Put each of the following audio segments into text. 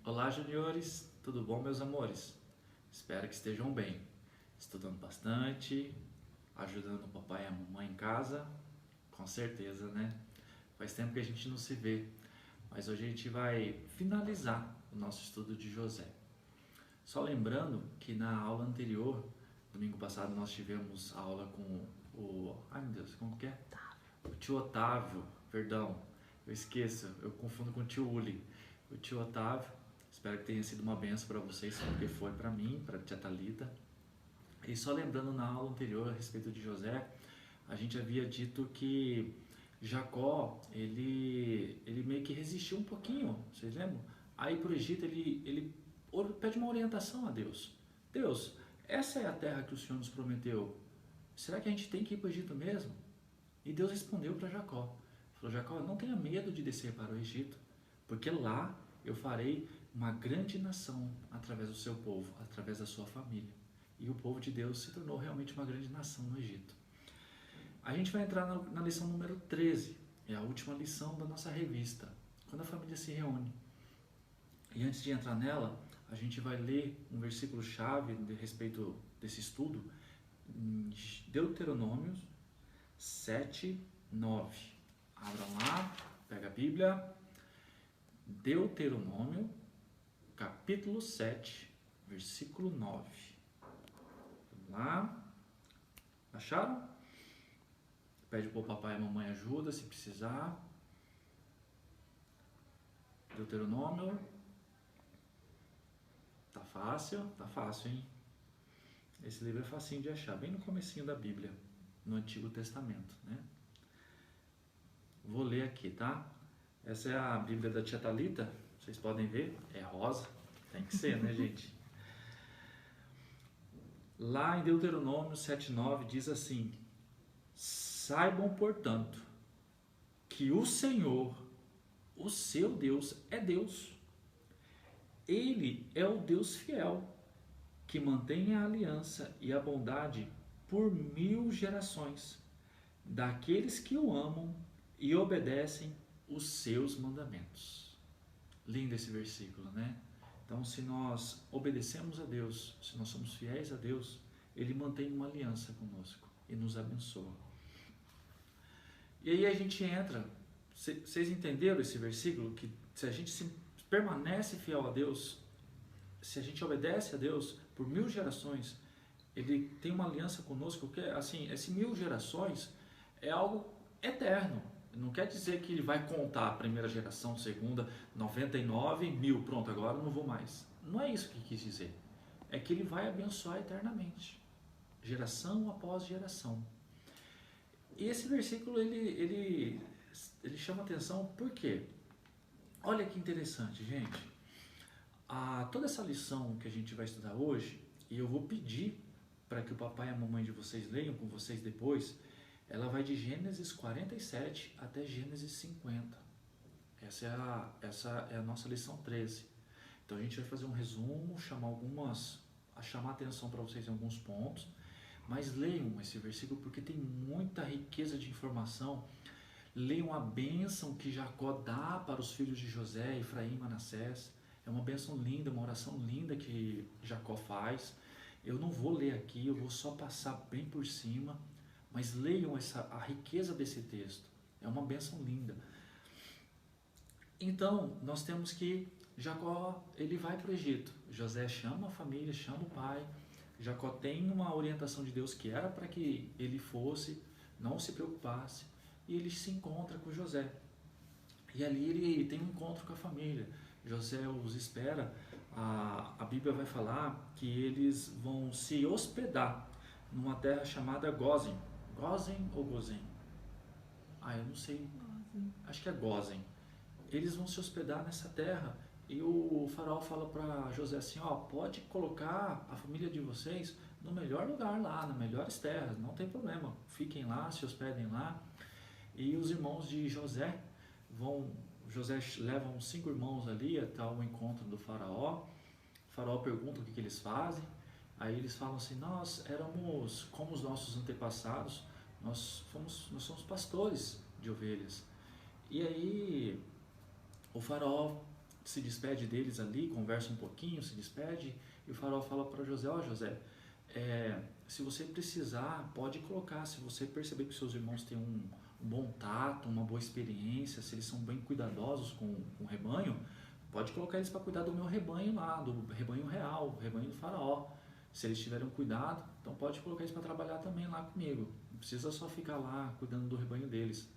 Olá, juniores, tudo bom, meus amores? Espero que estejam bem, estudando bastante, ajudando o papai e a mamãe em casa, com certeza, né? Faz tempo que a gente não se vê, mas hoje a gente vai finalizar o nosso estudo de José. Só lembrando que na aula anterior, domingo passado, nós tivemos aula com ai meu Deus, como que é? O tio Otávio, perdão, eu esqueço, eu confundo com o tio Uli. O tio Otávio, espero que tenha sido uma benção para vocês, porque foi para mim, para a tia Thalita. E só lembrando na aula anterior a respeito de José, a gente havia dito que Jacó, ele meio que resistiu um pouquinho, vocês lembram? Aí para o Egito ele pede uma orientação a Deus. Deus, essa é a terra que o Senhor nos prometeu. Será que a gente tem que ir para o Egito mesmo? E Deus respondeu para Jacó. Falou, Jacó, não tenha medo de descer para o Egito, porque lá eu farei uma grande nação através do seu povo, através da sua família. E o povo de Deus se tornou realmente uma grande nação no Egito. A gente vai entrar na lição número 13, é a última lição da nossa revista, quando a família se reúne. E antes de entrar nela, a gente vai ler um versículo-chave a respeito desse estudo, em Deuteronômio 7, 9. Abram lá, pega a Bíblia, Deuteronômio, capítulo 7, versículo 9. Vamos lá, acharam? Pede para o papai e a mamãe ajuda se precisar. Deuteronômio, tá fácil, hein? Esse livro é facinho de achar, bem no comecinho da Bíblia, no Antigo Testamento, né? Vou ler aqui, tá? Essa é a Bíblia da tia Thalita, vocês podem ver, é rosa, tem que ser, né, gente? Lá em Deuteronômio 7,9 diz assim: saibam, portanto, que o Senhor, o seu Deus, é Deus. Ele é o Deus fiel, que mantém a aliança e a bondade por 1000 gerações, daqueles que o amam e obedecem os seus mandamentos. Lindo esse versículo, né? Então, se nós obedecemos a Deus, se nós somos fiéis a Deus, Ele mantém uma aliança conosco e nos abençoa. E aí a gente entra, vocês entenderam esse versículo? Que se a gente permanece fiel a Deus, se a gente obedece a Deus por 1000 gerações, Ele tem uma aliança conosco, que assim, esse 1000 gerações é algo eterno. Não quer dizer que ele vai contar a primeira geração, segunda, 99, 1000, pronto, agora eu não vou mais. Não é isso que quis dizer. É que ele vai abençoar eternamente, geração após geração. E esse versículo ele chama atenção por quê? Olha que interessante, gente. Toda essa lição que a gente vai estudar hoje, e eu vou pedir para que o papai e a mamãe de vocês leiam com vocês depois, ela vai de Gênesis 47 até Gênesis 50. Essa é a nossa lição 13. Então a gente vai fazer um resumo, chamar atenção para vocês em alguns pontos, mas leiam esse versículo porque tem muita riqueza de informação. Leiam a bênção que Jacó dá para os filhos de José, Efraim e Manassés. É uma bênção linda, uma oração linda que Jacó faz. Eu não vou ler aqui, eu vou só passar bem por cima, mas leiam a riqueza desse texto. É uma bênção linda. Então, nós temos que Jacó, ele vai para o Egito. José chama a família, chama o pai. Jacó tem uma orientação de Deus que era para que ele fosse, não se preocupasse. E ele se encontra com José. E ali ele tem um encontro com a família. José os espera. A Bíblia vai falar que eles vão se hospedar numa terra chamada Gósen. Gósen ou Gozen? Eu não sei. Gósen. Acho que é Gósen. Eles vão se hospedar nessa terra e o faraó fala para José assim, pode colocar a família de vocês no melhor lugar lá, nas melhores terras, não tem problema. Fiquem lá, se hospedem lá. E os irmãos de José leva uns 5 irmãos ali até o encontro do faraó. O faraó pergunta o que eles fazem. Aí eles falam assim, nós éramos como os nossos antepassados, nós somos pastores de ovelhas. E aí o faraó se despede deles ali, conversa um pouquinho, se despede, e o faraó fala para José, José, se você precisar, pode colocar, se você perceber que seus irmãos têm um bom tato, uma boa experiência, se eles são bem cuidadosos com o rebanho, pode colocar eles para cuidar do meu rebanho lá, do rebanho real, o rebanho do faraó. Se eles tiverem cuidado, então pode colocar eles para trabalhar também lá comigo. Não precisa só ficar lá cuidando do rebanho deles.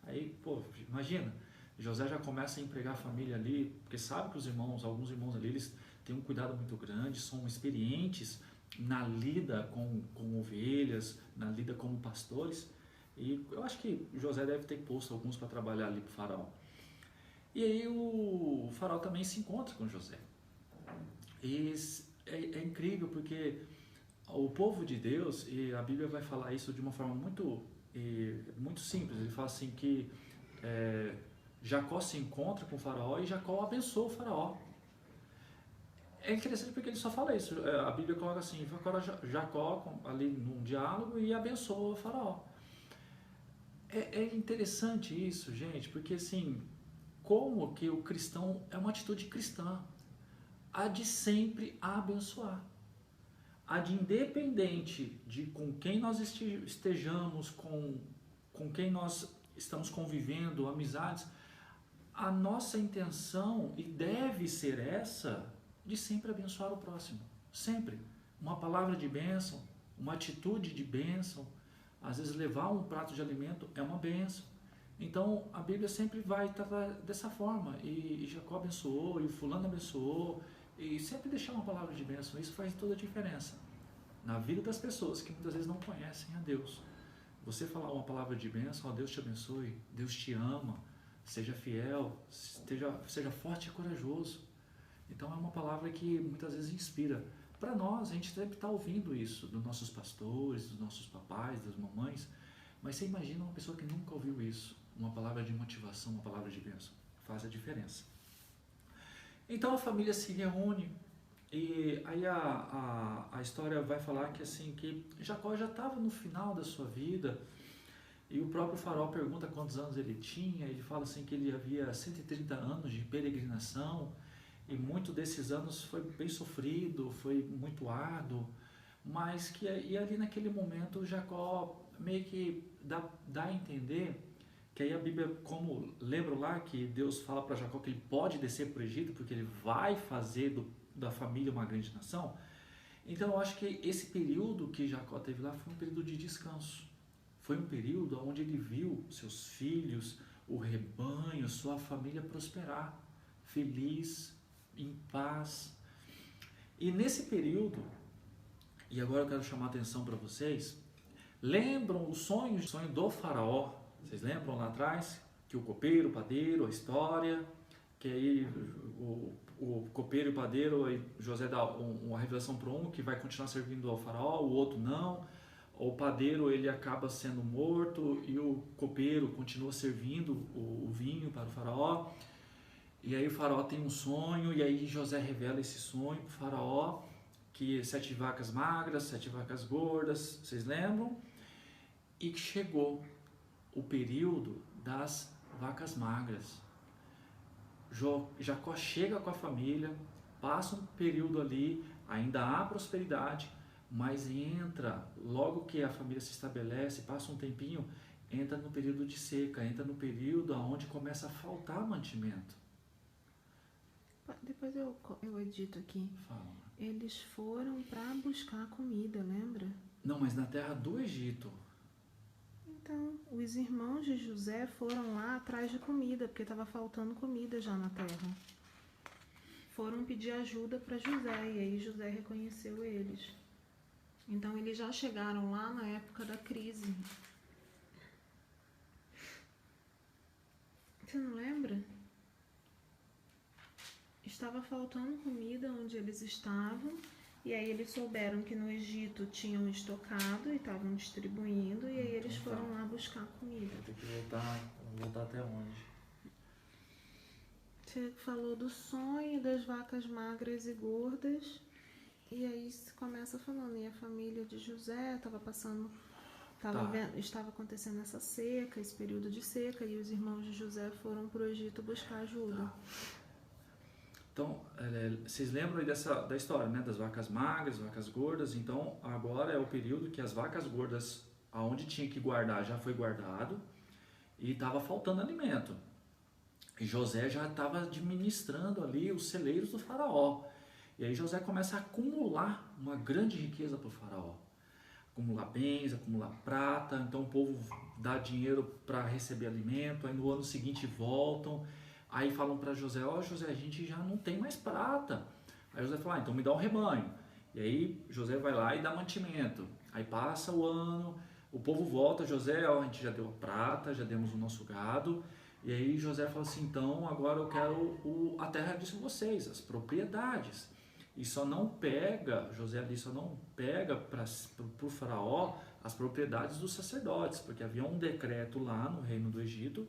Aí, imagina, José já começa a empregar a família ali, porque sabe que alguns irmãos ali, eles têm um cuidado muito grande, são experientes na lida com ovelhas, na lida como pastores. E eu acho que José deve ter posto alguns para trabalhar ali para o faraó. E aí o faraó também se encontra com José. E é incrível porque o povo de Deus, e a Bíblia vai falar isso de uma forma muito simples. Ele fala assim que Jacó se encontra com o faraó e Jacó abençoa o faraó. É interessante porque ele só fala isso. A Bíblia coloca assim, Jacó ali num diálogo e abençoa o faraó. É interessante isso, gente, porque assim, como que o cristão é uma atitude cristã, há de sempre abençoar, há de independente de com quem nós estejamos, com quem nós estamos convivendo, amizades, a nossa intenção e deve ser essa de sempre abençoar o próximo, sempre. Uma palavra de bênção, uma atitude de bênção, às vezes levar um prato de alimento é uma bênção. Então a Bíblia sempre vai tratar dessa forma, e Jacó abençoou, e o fulano abençoou, e sempre deixar uma palavra de bênção, isso faz toda a diferença na vida das pessoas que muitas vezes não conhecem a Deus. Você falar uma palavra de bênção, Deus te abençoe, Deus te ama, seja fiel, seja forte e corajoso. Então é uma palavra que muitas vezes inspira. Para nós, a gente sempre está ouvindo isso dos nossos pastores, dos nossos papais, das mamães, mas você imagina uma pessoa que nunca ouviu isso, uma palavra de motivação, uma palavra de bênção, faz a diferença. Então a família se reúne e aí a história vai falar que assim, que Jacó já estava no final da sua vida, e o próprio faraó pergunta quantos anos ele tinha, ele fala assim que ele havia 130 anos de peregrinação, e muito desses anos foi bem sofrido, foi muito árduo, mas que e ali naquele momento Jacó meio que dá a entender que aí a Bíblia, como lembro lá que Deus fala para Jacó que ele pode descer para o Egito porque ele vai fazer da família uma grande nação. Então eu acho que esse período que Jacó teve lá foi um período de descanso, foi um período onde ele viu seus filhos, o rebanho, sua família prosperar, feliz, em paz. E nesse período, e agora eu quero chamar a atenção para vocês, lembram o sonho do faraó? Vocês lembram lá atrás? Que o copeiro, o padeiro, a história, que aí o copeiro e o padeiro, aí José dá uma revelação para um que vai continuar servindo ao faraó, o outro não. O padeiro ele acaba sendo morto e o copeiro continua servindo o vinho para o faraó. E aí o faraó tem um sonho, e aí José revela esse sonho para o faraó, que 7 vacas magras, 7 vacas gordas, vocês lembram? E que chegou o período das vacas magras. Jacó chega com a família, passa um período ali, ainda há prosperidade, mas entra, logo que a família se estabelece, passa um tempinho, entra no período de seca, entra no período onde começa a faltar mantimento. Depois eu edito aqui. Fala. Eles foram para buscar comida, lembra? Não, mas na terra do Egito. Então, os irmãos de José foram lá atrás de comida, porque estava faltando comida já na terra. Foram pedir ajuda para José, e aí José reconheceu eles. Então, eles já chegaram lá na época da crise. Você não lembra? Estava faltando comida onde eles estavam, e aí eles souberam que no Egito tinham estocado e estavam distribuindo, e aí eles foram lá buscar comida. Vou ter que voltar até onde? Você falou do sonho das vacas magras e gordas, e aí começa falando, e a família de José estava acontecendo essa seca, esse período de seca, e os irmãos de José foram para o Egito buscar ajuda. Então, vocês lembram aí da história, né? Das vacas magras, vacas gordas. Então, agora é o período que as vacas gordas, aonde tinha que guardar, já foi guardado e estava faltando alimento. E José já estava administrando ali os celeiros do faraó. E aí José começa a acumular uma grande riqueza para o faraó. Acumular bens, acumular prata. Então o povo dá dinheiro para receber alimento. Aí no ano seguinte voltam. Aí falam para José, José, a gente já não tem mais prata. Aí José fala, então me dá um rebanho. E aí José vai lá e dá mantimento. Aí passa o ano, o povo volta, José, a gente já deu a prata, já demos o nosso gado. E aí José fala assim, então agora eu quero a terra de vocês, as propriedades. E só não pega, José ali só não pega para o faraó as propriedades dos sacerdotes, porque havia um decreto lá no reino do Egito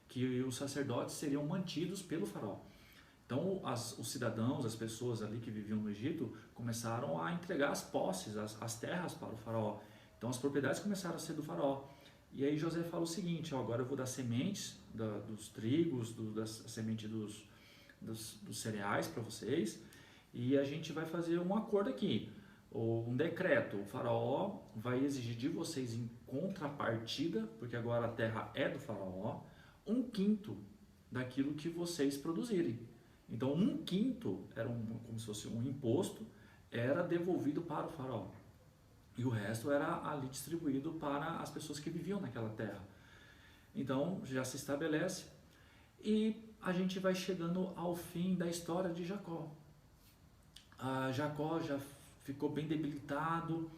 que os sacerdotes seriam mantidos pelo faraó. Então os cidadãos, as pessoas ali que viviam no Egito, começaram a entregar as posses, as terras para o faraó. Então as propriedades começaram a ser do faraó. E aí José fala o seguinte, agora eu vou dar sementes dos trigos, da semente dos cereais para vocês, e a gente vai fazer um acordo aqui, um decreto. O faraó vai exigir de vocês em contrapartida, porque agora a terra é do faraó, 1/5 daquilo que vocês produzirem. Então 1/5 era como se fosse um imposto, era devolvido para o faraó. E o resto era ali distribuído para as pessoas que viviam naquela terra. Então já se estabelece e a gente vai chegando ao fim da história de Jacó. Jacó já ficou bem debilitado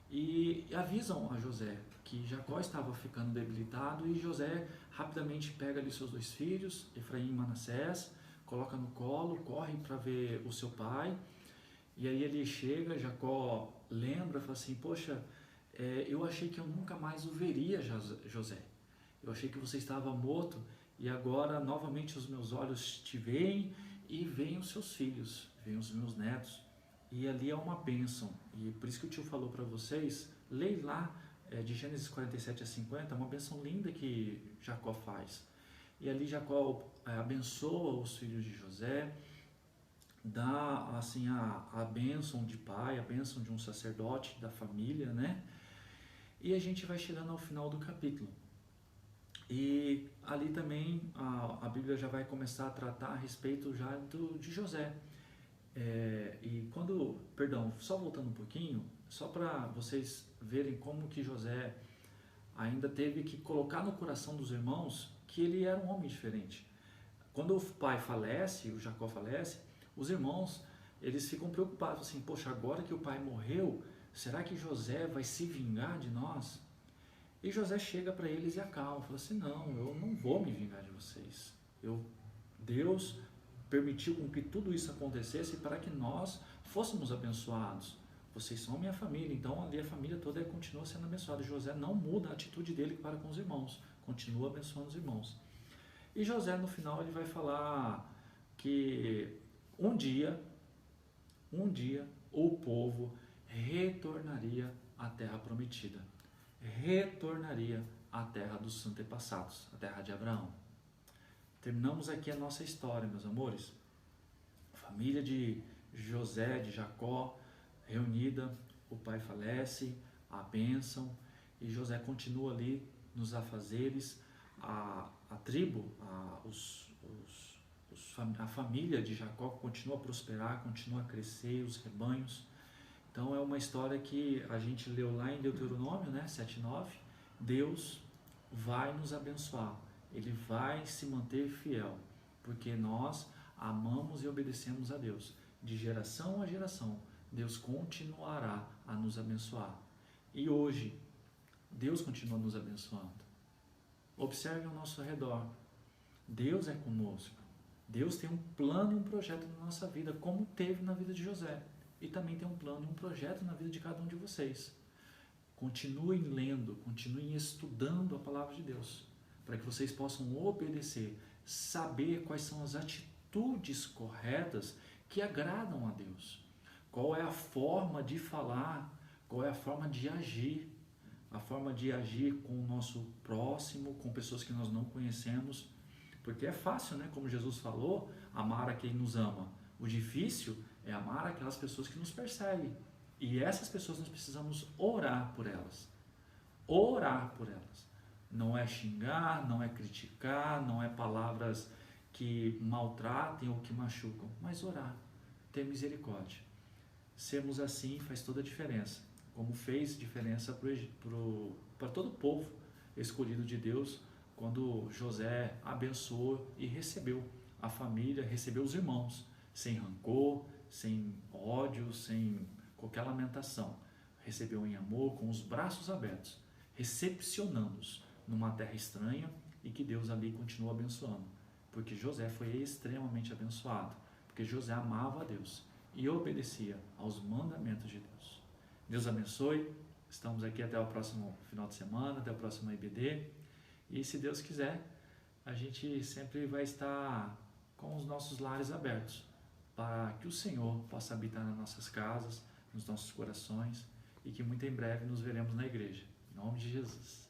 e avisam a José que Jacó estava ficando debilitado, e José rapidamente pega ali seus 2 filhos, Efraim e Manassés, coloca no colo, corre para ver o seu pai. E aí ele chega, Jacó lembra, fala assim, poxa, eu achei que eu nunca mais o veria, José. Eu achei que você estava morto e agora novamente os meus olhos te veem e veem os seus filhos, veem os meus netos. E ali é uma bênção. E por isso que o tio falou para vocês, leia lá de Gênesis 47 a 50, uma bênção linda que Jacó faz. E ali Jacó abençoa os filhos de José, dá assim a bênção de pai, a bênção de um sacerdote da família, né? E a gente vai chegando ao final do capítulo. E ali também a Bíblia já vai começar a tratar a respeito já de José. Só voltando um pouquinho, só para vocês verem como que José ainda teve que colocar no coração dos irmãos que ele era um homem diferente. Quando o pai falece, o Jacó falece, os irmãos, eles ficam preocupados, assim, poxa, agora que o pai morreu, será que José vai se vingar de nós? E José chega para eles e acalma, fala assim, não, eu não vou me vingar de vocês. Deus permitiu com que tudo isso acontecesse para que nós fôssemos abençoados. Vocês são minha família, então ali a família toda continua sendo abençoada. José não muda a atitude dele para com os irmãos, continua abençoando os irmãos. E José no final ele vai falar que um dia o povo retornaria à terra prometida, retornaria à terra dos antepassados, à terra de Abraão. Terminamos aqui a nossa história, meus amores. Família de José, de Jacó, reunida, o pai falece, a bênção, e José continua ali nos afazeres, a tribo, a família de Jacó continua a prosperar, continua a crescer, os rebanhos. Então é uma história que a gente leu lá em Deuteronômio, né, 7:9, Deus vai nos abençoar, Ele vai se manter fiel, porque nós amamos e obedecemos a Deus. De geração a geração, Deus continuará a nos abençoar. E hoje, Deus continua nos abençoando. Observe ao nosso redor. Deus é conosco. Deus tem um plano e um projeto na nossa vida, como teve na vida de José. E também tem um plano e um projeto na vida de cada um de vocês. Continuem lendo, continuem estudando a palavra de Deus, para que vocês possam obedecer, saber quais são as atitudes corretas que agradam a Deus. Qual é a forma de falar, qual é a forma de agir. A forma de agir com o nosso próximo, com pessoas que nós não conhecemos. Porque é fácil, né? Como Jesus falou, amar a quem nos ama. O difícil é amar aquelas pessoas que nos perseguem. E essas pessoas nós precisamos orar por elas. Orar por elas. Não é xingar, não é criticar, não é palavras que maltratem ou que machucam, mas orar, ter misericórdia. Sermos assim faz toda a diferença, como fez diferença para todo o povo escolhido de Deus, quando José abençoou e recebeu a família, recebeu os irmãos, sem rancor, sem ódio, sem qualquer lamentação. Recebeu em amor, com os braços abertos, recepcionando-os numa terra estranha, e que Deus ali continuou abençoando, porque José foi extremamente abençoado, porque José amava a Deus e obedecia aos mandamentos de Deus. Deus abençoe, estamos aqui até o próximo final de semana, até o próximo IBD, e se Deus quiser, a gente sempre vai estar com os nossos lares abertos, para que o Senhor possa habitar nas nossas casas, nos nossos corações, e que muito em breve nos veremos na igreja. Em nome de Jesus.